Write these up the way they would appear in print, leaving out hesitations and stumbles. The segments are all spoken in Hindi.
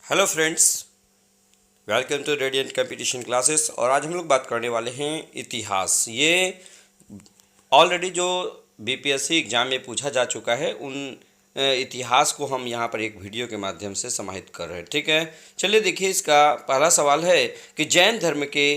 Hello friends, welcome to radiant competition classes. और आज हम लोग बात करने वाले हैं इतिहास। ये ऑलरेडी जो बीपीएससी एग्ज़ाम में पूछा जा चुका है, उन इतिहास को हम यहाँ पर एक वीडियो के माध्यम से समाहित कर रहे हैं। ठीक है, चलिए देखिए, इसका पहला सवाल है कि जैन धर्म के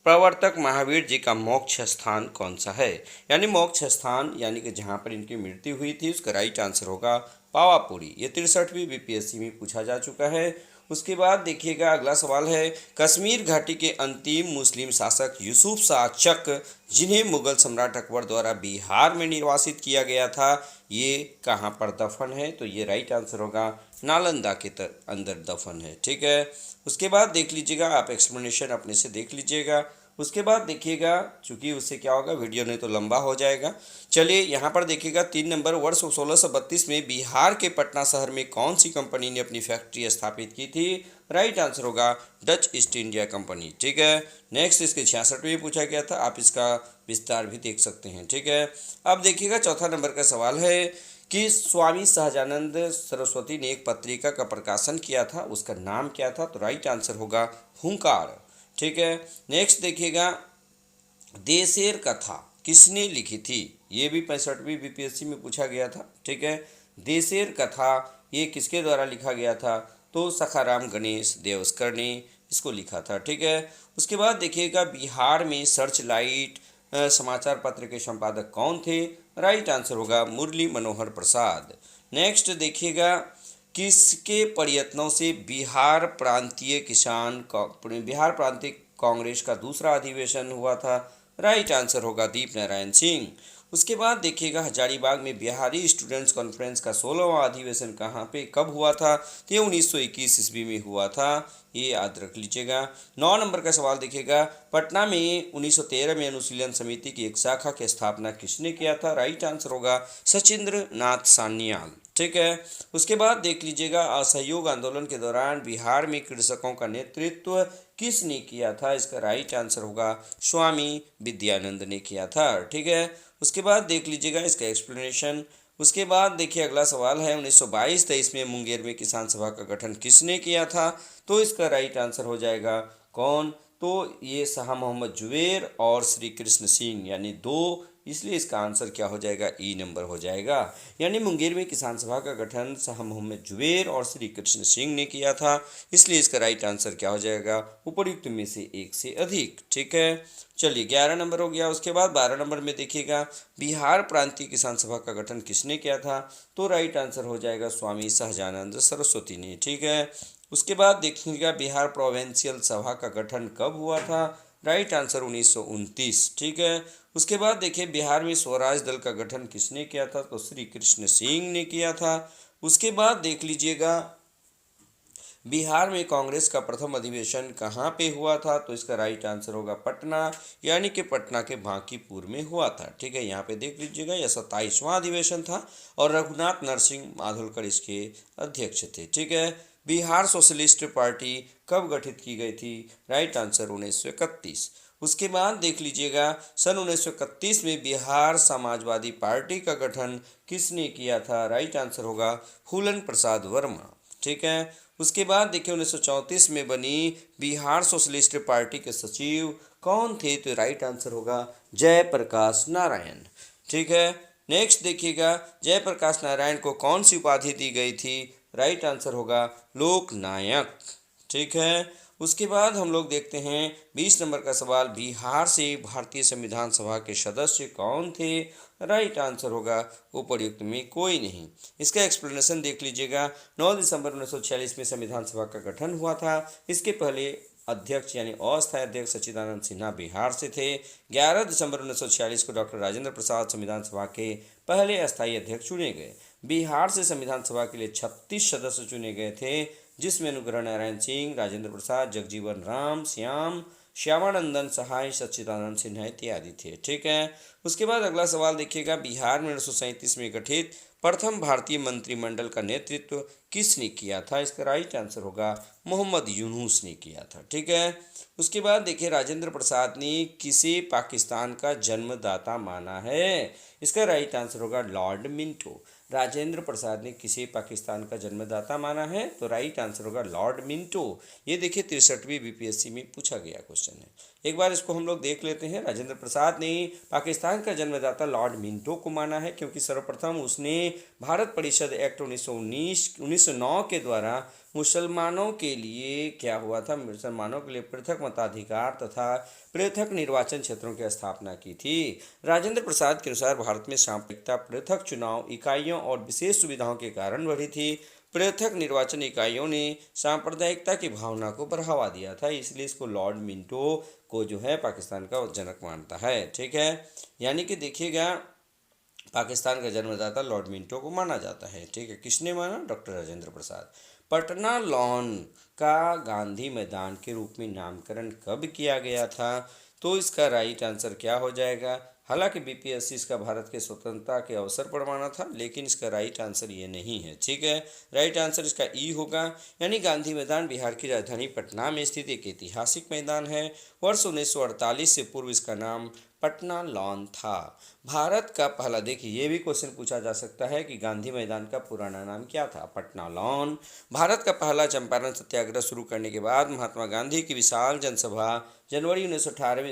प्रवर्तक महावीर जी का मोक्ष स्थान कौन सा है। यानी मोक्ष स्थान यानी कि जहाँ पर इनकी मृत्यु हुई थी, उसका राइट आंसर होगा पावापुरी। ये 63वीं बीपीएससी में पूछा जा चुका है। उसके बाद देखिएगा, अगला सवाल है कश्मीर घाटी के अंतिम मुस्लिम शासक यूसुफ शाह चक, जिन्हें मुगल सम्राट अकबर द्वारा बिहार में निर्वासित किया गया था, ये कहाँ पर दफन है। तो ये राइट आंसर होगा नालंदा के अंदर दफन है। ठीक है, उसके बाद देख लीजिएगा, आप एक्सप्लेनेशन अपने से देख लीजिएगा। उसके बाद देखिएगा, चूंकि उससे क्या होगा, वीडियो नहीं तो लंबा हो जाएगा। चलिए यहाँ पर देखिएगा, 3 नंबर, वर्ष 1632 में बिहार के पटना शहर में कौन सी कंपनी ने अपनी फैक्ट्री स्थापित की थी। राइट आंसर होगा डच ईस्ट इंडिया कंपनी। ठीक है, नेक्स्ट इसके 66वें पूछा गया था, आप इसका विस्तार भी देख सकते हैं। ठीक है, अब देखिएगा, चौथा नंबर का सवाल है कि स्वामी सहजानंद सरस्वती ने एक पत्रिका का प्रकाशन किया था, उसका नाम क्या था। तो राइट आंसर होगा हुंकार। ठीक है, नेक्स्ट देखिएगा, देशेर कथा किसने लिखी थी। ये भी 65वीं बीपीएससी में पूछा गया था। ठीक है, देशेर कथा ये किसके द्वारा लिखा गया था। तो सखाराम गणेश देवस्कर ने इसको लिखा था। ठीक है, उसके बाद देखिएगा, बिहार में सर्च लाइट समाचार पत्र के संपादक कौन थे। राइट आंसर होगा मुरली मनोहर प्रसाद। नेक्स्ट देखिएगा, किसके प्रयत्नों से बिहार प्रांतीय कांग्रेस का दूसरा अधिवेशन हुआ था। राइट आंसर होगा दीप नारायण सिंह। उसके बाद देखिएगा, हजारीबाग में बिहारी स्टूडेंट्स कॉन्फ्रेंस का 16वां अधिवेशन कहाँ पे कब हुआ था। तो ये 1921 ईस्वी में हुआ था, ये याद रख लीजिएगा। 9 नंबर का सवाल देखिएगा, पटना में 1913 में अनुशीलन समिति की एक शाखा की स्थापना किसने किया था। राइट आंसर होगा सचिंद्र नाथ सान्याल। ठीक है, उसके बाद देख लीजिएगा, असहयोग आंदोलन के दौरान बिहार में कृषकों का नेतृत्व किसने किया था। इसका राइट आंसर होगा स्वामी विद्यानंद ने किया था। ठीक है, उसके बाद देख लीजिएगा इसका एक्सप्लेनेशन। उसके बाद देखिए, अगला सवाल है 1922-23 में मुंगेर में किसान सभा का गठन किसने किया था। तो इसका राइट आंसर हो जाएगा कौन। तो ये शाह मोहम्मद जुबेर और श्री कृष्ण सिंह, यानी दो, इसलिए इसका आंसर क्या हो जाएगा, ई नंबर हो जाएगा। यानी मुंगेर में किसान सभा का गठन शाह मोहम्मद जुबेर और श्री कृष्ण सिंह ने किया था, इसलिए इसका राइट आंसर क्या हो जाएगा, उपर्युक्त में से एक से अधिक। ठीक है, चलिए 11 नंबर हो गया। उसके बाद 12 नंबर में देखिएगा, बिहार प्रांतीय किसान सभा का गठन किसने किया था। तो राइट आंसर हो जाएगा स्वामी सहजानंद सरस्वती ने। ठीक है, उसके बाद देखिएगा, बिहार प्रोविंशियल सभा का गठन कब हुआ था। Right answer 1929। ठीक है, उसके बाद देखिए, बिहार में स्वराज दल का गठन किसने किया था। तो श्री कृष्ण सिंह ने किया था। उसके बाद देख लीजिएगा, बिहार में कांग्रेस का प्रथम अधिवेशन कहाँ पे हुआ था। तो इसका राइट आंसर होगा पटना, यानी कि पटना के बांकीपुर में हुआ था। ठीक है, यहाँ पे देख लीजिएगा, यह 27वां अधिवेशन था और रघुनाथ नरसिंह माधोलकर इसके अध्यक्ष थे। ठीक है, बिहार सोशलिस्ट पार्टी कब गठित की गई थी। Right answer 1931। उसके बाद देख लीजिएगा, सन 1931 में बिहार समाजवादी पार्टी का गठन किसने किया था। राइट आंसर होगा फूलन प्रसाद वर्मा। ठीक है, उसके बाद देखिए, 1934 में बनी बिहार सोशलिस्ट पार्टी के सचिव कौन थे। तो राइट आंसर होगा जयप्रकाश नारायण। ठीक है, नेक्स्ट देखिएगा, जयप्रकाश नारायण को कौन सी उपाधि दी गई थी। राइट आंसर होगा लोकनायक। ठीक है, उसके बाद हम लोग देखते हैं 20 नंबर का सवाल, बिहार से भारतीय संविधान सभा के सदस्य कौन थे। राइट आंसर होगा उपर्युक्त में कोई नहीं। इसका एक्सप्लेनेशन देख लीजिएगा, 9 दिसंबर 1946 में संविधान सभा का गठन हुआ था। इसके पहले अध्यक्ष यानी अस्थायी अध्यक्ष सच्चिदानंद सिन्हा बिहार से थे। 11 दिसंबर 1946 को डॉक्टर राजेंद्र प्रसाद संविधान सभा के पहले अस्थायी अध्यक्ष चुने गए। बिहार से संविधान सभा के लिए 36 सदस्य चुने गए थे, जिसमें अनुग्रह नारायण सिंह, राजेंद्र प्रसाद, जगजीवन राम, श्यामानंदन सहाय, सच्चिदानंद सिन्हा इत्यादि थे। ठीक है, उसके बाद अगला सवाल देखिएगा, बिहार में 1937 में गठित प्रथम भारतीय मंत्रिमंडल का नेतृत्व किसने किया था। इसका राइट आंसर होगा मोहम्मद यूनुस ने किया था। ठीक है, उसके बाद देखिए, राजेंद्र प्रसाद ने किसे पाकिस्तान का जन्मदाता माना है। इसका राइट आंसर होगा लॉर्ड मिंटो। राजेंद्र प्रसाद ने किसे पाकिस्तान का जन्मदाता माना है? तो राइट आंसर होगा लॉर्ड मिंटो। ये देखिए 63वीं बीपीएससी में पूछा गया क्वेश्चन है। एक बार इसको हम लोग देख लेते हैं। राजेंद्र प्रसाद ने पाकिस्तान का जन्मदाता लॉर्ड मिंटो को माना है, क्योंकि सर्वप्रथम उसने भारत परिषद एक्ट 1909 के द्वारा मुसलमानों के लिए क्या हुआ था, मुसलमानों के लिए पृथक मताधिकार तथा पृथक निर्वाचन क्षेत्रों की स्थापना की थी। राजेंद्र प्रसाद के अनुसार भारत में सांप्रदायिकता पृथक चुनाव इकाइयों और विशेष सुविधाओं के कारण बढ़ी थी। पृथक निर्वाचन इकाइयों ने सांप्रदायिकता की भावना को बढ़ावा दिया था, इसलिए इसको लॉर्ड मिंटो को जो है पाकिस्तान का जनक मानता है। ठीक है, यानी कि देखिएगा पाकिस्तान का जन्मदाता लॉर्ड मिंटो को माना जाता है। ठीक है, किसने माना? डॉक्टर राजेंद्र प्रसाद। पटना लॉन का गांधी मैदान के रूप में नामकरण कब किया गया था? तो इसका राइट आंसर क्या हो जाएगा? हालांकि बीपीएससी इसका भारत के स्वतंत्रता के अवसर पर माना था, लेकिन इसका राइट आंसर ये नहीं है। ठीक है, राइट आंसर इसका ई होगा। यानी गांधी मैदान बिहार की राजधानी पटना में स्थित एक ऐतिहासिक मैदान है। वर्ष 1948 से पूर्व इसका नाम पटना लॉन था। भारत का पहला, देखिए ये भी क्वेश्चन पूछा जा सकता है कि गांधी मैदान का पुराना नाम क्या था? पटना लॉन। भारत का पहला चंपारण सत्याग्रह शुरू करने के बाद महात्मा गांधी की विशाल जनसभा जनवरी 1918 में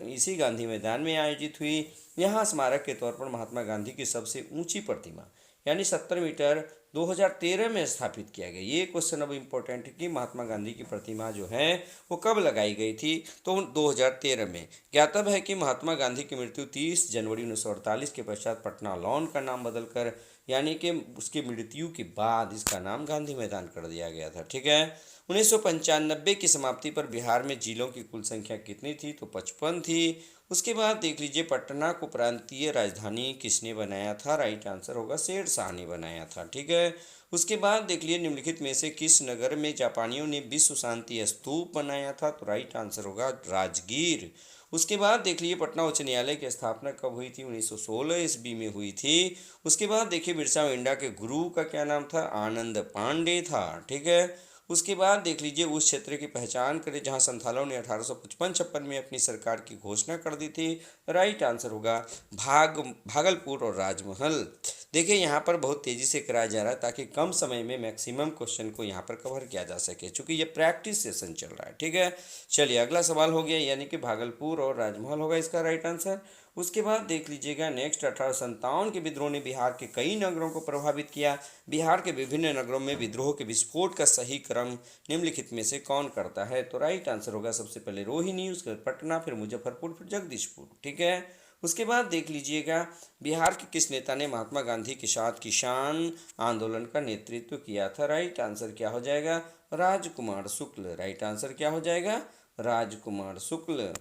इसी गांधी मैदान में आयोजित हुई। यहाँ स्मारक के तौर पर महात्मा गांधी की सबसे ऊंची प्रतिमा यानी 70 मीटर 2013 में स्थापित किया गया। ये क्वेश्चन अब इम्पोर्टेंट है कि महात्मा गांधी की प्रतिमा जो है वो कब लगाई गई थी? तो 2013 में। ज्ञातव्य है कि महात्मा गांधी की मृत्यु 30 जनवरी 1948 के पश्चात पटना लॉन का नाम बदलकर यानी कि उसकी मृत्यु के बाद इसका नाम गांधी मैदान कर दिया गया था। ठीक है, 1995 की समाप्ति पर बिहार में जिलों की कुल संख्या कितनी थी? तो 55 थी। उसके बाद देख लीजिए पटना को प्रांतीय राजधानी किसने बनाया था? राइट आंसर होगा शेर शाह ने बनाया था। ठीक है, उसके बाद देख लीजिए निम्नलिखित में से किस नगर में जापानियों ने विश्व शांति स्तूप बनाया था? तो राइट आंसर होगा राजगीर। उसके बाद देख लीजिए पटना उच्च न्यायालय की स्थापना कब हुई थी? 1916 ईस्वी में हुई थी। उसके बाद देखिए बिरसा मुंडा के गुरु का क्या नाम था? आनंद पांडे था। ठीक है, उसके बाद देख लीजिए उस क्षेत्र की पहचान करें जहां संथालों ने 1855-56 में अपनी सरकार की घोषणा कर दी थी। राइट आंसर होगा भागलपुर और राजमहल। देखिए यहाँ पर बहुत तेज़ी से कराया जा रहा है ताकि कम समय में मैक्सिमम क्वेश्चन को यहाँ पर कवर किया जा सके, चूँकि ये प्रैक्टिस सेशन चल रहा है। ठीक है, चलिए अगला सवाल हो गया, यानी कि भागलपुर और राजमहल होगा इसका राइट आंसर। उसके बाद देख लीजिएगा नेक्स्ट, 1857 के विद्रोह ने बिहार के कई नगरों को प्रभावित किया। बिहार के विभिन्न नगरों में विद्रोह के विस्फोट का सही क्रम निम्नलिखित में से कौन करता है? तो राइट आंसर होगा सबसे पहले रोहिणी, उसके बाद पटना, फिर मुजफ्फरपुर, फिर जगदीशपुर। ठीक है, उसके बाद देख लीजिएगा बिहार के किस नेता ने महात्मा गांधी के साथ किसान आंदोलन का नेतृत्व किया था? राइट आंसर क्या हो जाएगा? राजकुमार शुक्ल। राइट आंसर क्या हो जाएगा? राजकुमार शुक्ल।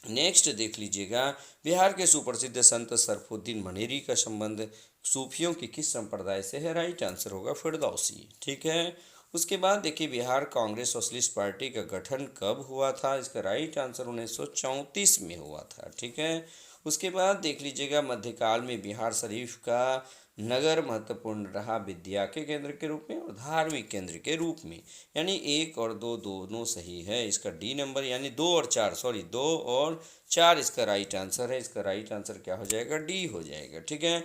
नेक्स्ट देख लीजिएगा बिहार के सुप्रसिद्ध संत सरफुद्दीन मनेरी का संबंध सूफियों के किस संप्रदाय से है? राइट आंसर होगा फिरदौसी। ठीक है, उसके बाद देखिए बिहार कांग्रेस सोशलिस्ट पार्टी का गठन कब हुआ था? इसका राइट आंसर 1934 में हुआ था। ठीक है, उसके बाद देख लीजिएगा मध्यकाल में बिहार शरीफ का नगर महत्वपूर्ण रहा विद्या के केंद्र के रूप में और धार्मिक केंद्र के रूप में, यानी 1 और 2 दोनों सही है। इसका डी नंबर यानी 2 और 4 इसका राइट आंसर है। इसका राइट आंसर क्या हो जाएगा? डी हो जाएगा। ठीक है,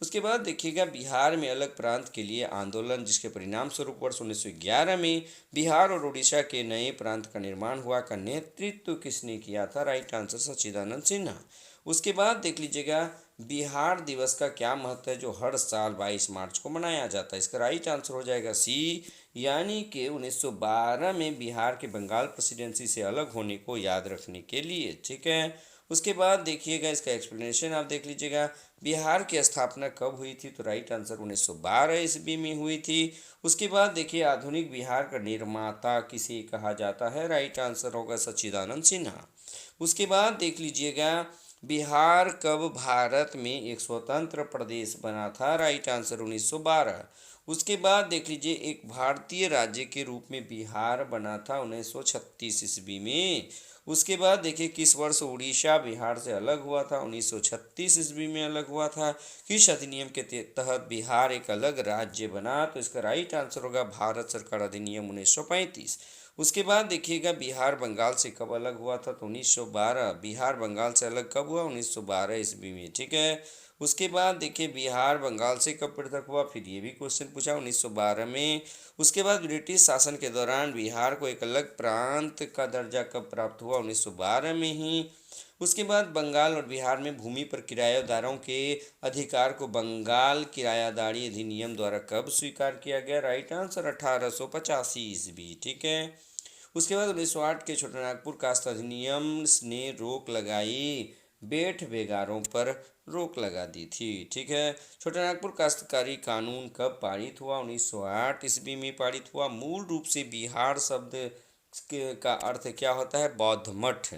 उसके बाद देखिएगा बिहार में अलग प्रांत के लिए आंदोलन जिसके परिणाम स्वरूप वर्ष 1911 में बिहार और उड़ीसा के नए प्रांत का निर्माण हुआ का नेतृत्व किसने किया था? राइट आंसर सच्चिदानंद सिन्हा। उसके बाद देख लीजिएगा बिहार दिवस का क्या महत्व है जो हर साल 22 मार्च को मनाया जाता है? इसका राइट आंसर हो जाएगा सी, यानी कि 1912 में बिहार के बंगाल प्रेसिडेंसी से अलग होने को याद रखने के लिए। ठीक है, उसके बाद देखिएगा इसका एक्सप्लेनेशन आप देख लीजिएगा बिहार की स्थापना कब हुई थी? तो राइट आंसर 1912 ईस्वी में हुई थी। उसके बाद देखिए आधुनिक बिहार का निर्माता किसे कहा जाता है? राइट आंसर होगा सच्चिदानंद सिन्हा। उसके बाद देख लीजिएगा बिहार कब भारत में एक स्वतंत्र प्रदेश बना था? Right answer 1912। उसके बाद देख लीजिए एक भारतीय राज्य के रूप में बिहार बना था 1936 ईस्वी में। उसके बाद देखिए किस वर्ष उड़ीसा बिहार से अलग हुआ था? 1936 ईस्वी में अलग हुआ था। किस अधिनियम के तहत बिहार एक अलग राज्य बना? तो इसका राइट आंसर होगा भारत सरकार अधिनियम 1935। उसके बाद देखिएगा बिहार बंगाल से कब अलग हुआ था? तो 1912। बिहार बंगाल से अलग कब हुआ? 1912 ईस्वी में। ठीक है, उसके बाद देखिए बिहार बंगाल से कब पृथक हुआ, फिर ये भी क्वेश्चन पूछा 1912 में। उसके बाद ब्रिटिश शासन के दौरान बिहार को एक अलग प्रांत का दर्जा कब प्राप्त हुआ, 1912 में ही। उसके बाद बंगाल और बिहार में भूमि पर किराएदारों के अधिकार को बंगाल किरायादारी अधिनियम द्वारा कब स्वीकार किया गया, राइट आंसर 1885 ईस्वी, ठीक है। उसके बाद 1908 के छोटानागपुर कास्ट अधिनियम ने रोक लगाई, बेठ बेगारों पर रोक लगा दी थी, ठीक है। छोटानागपुर काश्तकारी कानून कब पारित हुआ, 1908 ईस्वी में पारित हुआ। मूल रूप से बिहार शब्द का अर्थ क्या होता है, बौद्ध मठ।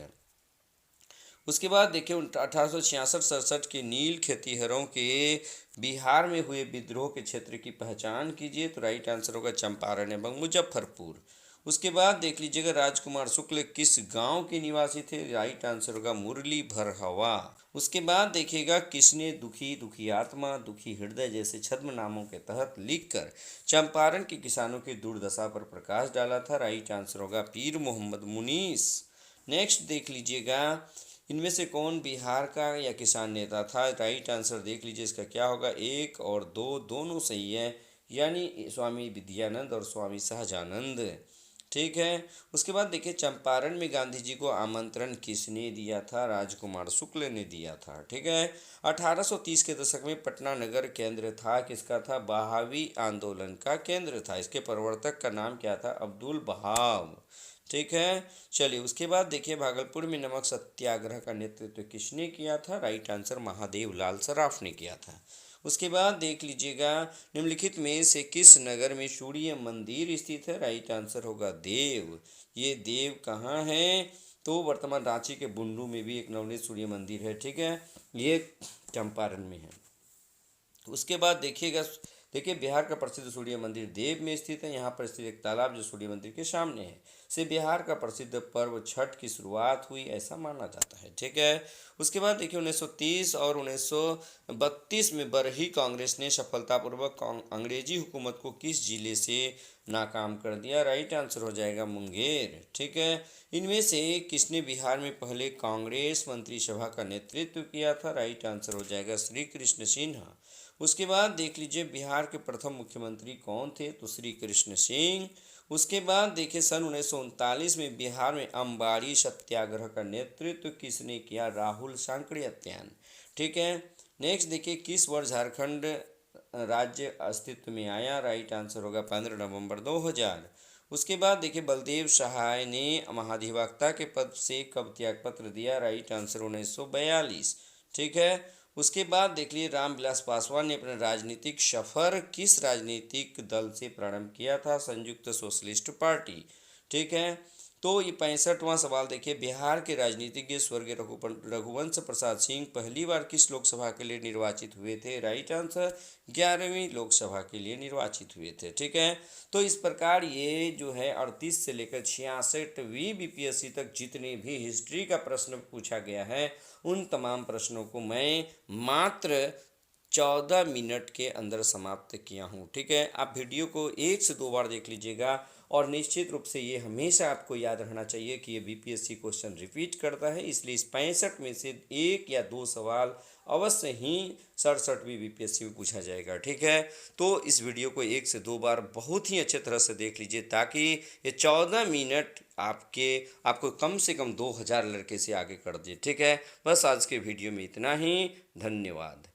उसके बाद देखिए 1866-67 के नील खेतिहरों के बिहार में हुए विद्रोह के क्षेत्र की पहचान कीजिए, तो राइट आंसर होगा चंपारण एवं मुजफ्फरपुर। उसके बाद देख लीजिएगा राजकुमार शुक्ल किस गांव के निवासी थे, राइट आंसर होगा मुरली भरहवा। उसके बाद देखिएगा किसने दुखी, दुखी आत्मा, दुखी हृदय जैसे छद्म नामों के तहत लिखकर चंपारण के किसानों की दुर्दशा पर प्रकाश डाला था, राइट आंसर होगा पीर मोहम्मद मुनीस। नेक्स्ट देख लीजिएगा इनमें से कौन बिहार का या किसान नेता था, राइट आंसर देख लीजिए इसका क्या होगा, 1 और 2 दोनों सही है, यानी स्वामी विद्यानंद और स्वामी सहजानंद, ठीक है। उसके बाद देखिए चंपारण में गांधी जी को आमंत्रण किसने दिया था, राजकुमार शुक्ल ने दिया था, ठीक है। 1830 के दशक में पटना नगर केंद्र था किसका था, बहावी आंदोलन का केंद्र था। इसके प्रवर्तक का नाम क्या था, अब्दुल बहाव, ठीक है। चलिए उसके बाद देखिए भागलपुर में नमक सत्याग्रह का नेतृत्व किसने किया था, राइट आंसर महादेव लाल सराफ ने किया था। उसके बाद देख लीजिएगा निम्नलिखित में से किस नगर में सूर्य मंदिर स्थित है, राइट आंसर होगा देव। ये देव कहाँ है, तो वर्तमान रांची के बुंडू में भी एक नवनीत सूर्य मंदिर है, ठीक है, ये चंपारण में है। उसके बाद देखिए बिहार का प्रसिद्ध सूर्य मंदिर देव में स्थित है। यहाँ पर स्थित एक तालाब जो सूर्य मंदिर के सामने है से बिहार का प्रसिद्ध पर्व छठ की शुरुआत हुई, ऐसा माना जाता है, ठीक है। उसके बाद देखिए 1930 और 1932 में बरही कांग्रेस ने सफलतापूर्वक अंग्रेजी हुकूमत को किस जिले से नाकाम कर दिया, राइट आंसर हो जाएगा मुंगेर, ठीक है। इनमें से किसने बिहार में पहले कांग्रेस मंत्रिसभा का नेतृत्व किया था, राइट आंसर हो जाएगा श्री कृष्ण सिन्हा। उसके बाद देख लीजिए बिहार के प्रथम मुख्यमंत्री कौन थे, तो श्री कृष्ण सिंह। उसके बाद देखिए सन 1939 में बिहार में अम्बाड़ी सत्याग्रह का नेतृत्व किसने किया, राहुल सांकृत्यायन, ठीक है। नेक्स्ट देखिए किस वर्ष झारखंड राज्य अस्तित्व में आया, राइट आंसर होगा 15 नवंबर 2000। उसके बाद देखिए बलदेव सहाय ने महाधिवक्ता के पद से कब त्यागपत्र दिया, राइट आंसर 1942, ठीक है। उसके बाद देख लिए रामविलास पासवान ने अपना राजनीतिक सफर किस राजनीतिक दल से प्रारंभ किया था, संयुक्त सोशलिस्ट पार्टी, ठीक है। तो ये 65वां सवाल देखिए बिहार के राजनीतिज्ञ स्वर्गीय रघुवंश प्रसाद सिंह पहली बार किस लोकसभा के लिए निर्वाचित हुए थे, राइट आंसर 11वीं लोकसभा के लिए निर्वाचित हुए थे, ठीक है। तो इस प्रकार ये जो है 38 से लेकर 66वीं बीपीएससी तक जितने भी हिस्ट्री का प्रश्न पूछा गया है उन तमाम प्रश्नों को मैं मात्र 14 मिनट के अंदर समाप्त किया हूँ, ठीक है। आप वीडियो को 1 से 2 बार देख लीजिएगा और निश्चित रूप से ये हमेशा आपको याद रहना चाहिए कि ये बीपीएससी क्वेश्चन रिपीट करता है, इसलिए इस 65 में से 1 या 2 सवाल अवश्य ही 67वीं बीपीएससी में पूछा जाएगा, ठीक है। तो इस वीडियो को 1 से 2 बार बहुत ही अच्छे तरह से देख लीजिए ताकि ये 14 मिनट आपको कम से कम 2000 लड़के से आगे कर दे, ठीक है। बस आज के वीडियो में इतना ही, धन्यवाद।